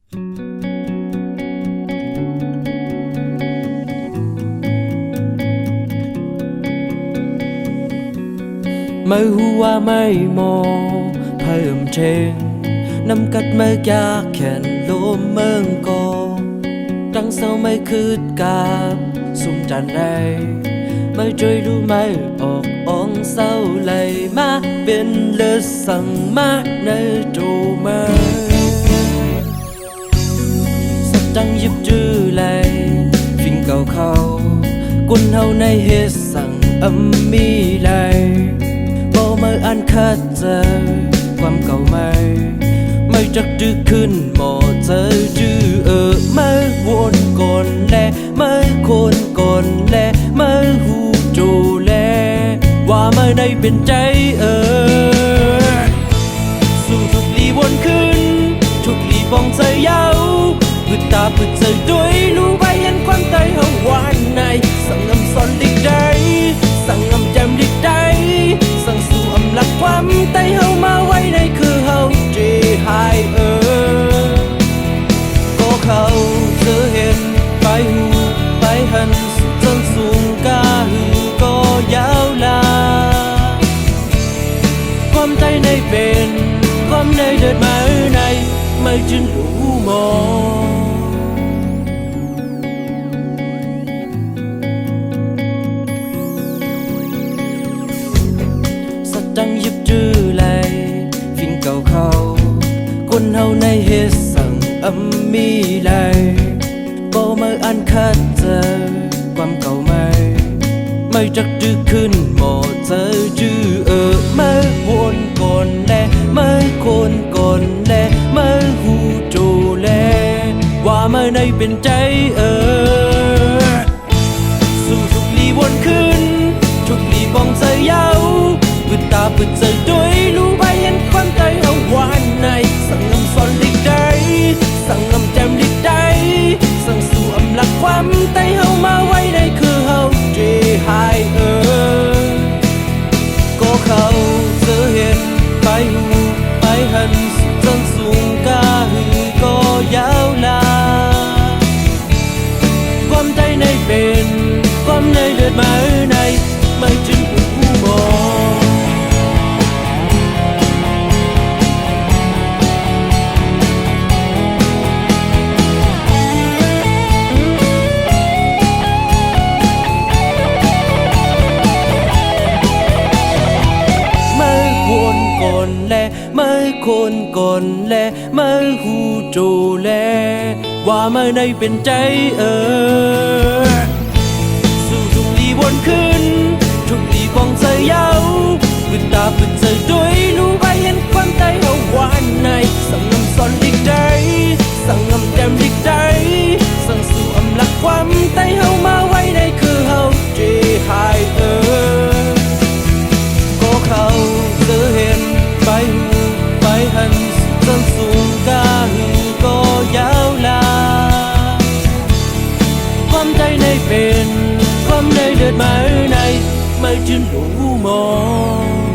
ไม่หัวไม่มอเพิ่มเชงนำกัดไม่ยากแขนลมเมืองกอตั้งเศร้าไม่คืดกาบสุ่มจันไรไม่ช่วยรู้ไม่ออกอ่องเศร้าไหลมาเป็นเลือดสั่งมาในจูมาสักจังยิบจื้อไหลฟิงเก่าเขากุนเฮาในเฮสั่งมีไหลไม่อันคัดเจอความเก่าไม่จักดื้อขึ้นหมอเจอจื้อไม่วนก่อนแลไม่คนก่อนแลไม่หูโจแลว่าไม่ได้เป็นใจสู่ทุกลีวนขึ้นทุกลีปองใจเย้าพึดตาพึดใจด้วยรู้ใบยันความใจเฮาหวานในสั่งงำสอนดิกใจสั่งงำแจมดิกใจสั่งสู่อำลักความไตเฮามาไว้ในคือเฮาเจหายก็เขาเธอเห็นไปหูไปหันสุดจนสูงกาหือก็ยาวลาความใจในเป็นความในเดินมาในไม่จึงรู้มองดังยิบจื้อไหลฟิงเก่าเขาคนเฮาในเฮสั่งมีไหลบ่มาอันคัดเจอความเก่าไม่จักดื้อขึ้นหมอเจอจื้อไม่วนก่อนแลไม่คนก่อนแลไม่หูโจแลว่าไม่ในเป็นใจสู่ทุกลีวนขึ้นทุกลีปองใจเย้าพึดตาพึดใจด้วยรู้ใบยันความใจเฮาหวานในสั่งงำสอนดิกใจสั่งงำแจมดิกใจสั่งสู่อำลักความไตเฮามาไว้ในคือเฮาเจหายก็เขาเธอเห็นไปหูไปหันสุดจนสูงกาหือก็ยาวลาความใจในเป็นความในเลือดมาในไม่จึงหูมองไม่คนก่อนแลไม่หูโจแลว่าไม่ได้เป็นใจสู่ทุกลีวนขึ้นทุกลีปองใจเย้าพึดตาพึดใจด้วยรู้ใบยันความใจเฮาหวานในสั่งงำสอนดิกใจสั่งงำแจมดิกใจสั่งสู่อำลักความใจเฮามาไว้ในคือเฮาเจหายก็เขาเธอเห็นไปหูไปหันจนสูงกาหือก็ยาวลาความใจในเป็นความในเดือดมาในไม่จึงรู้มอง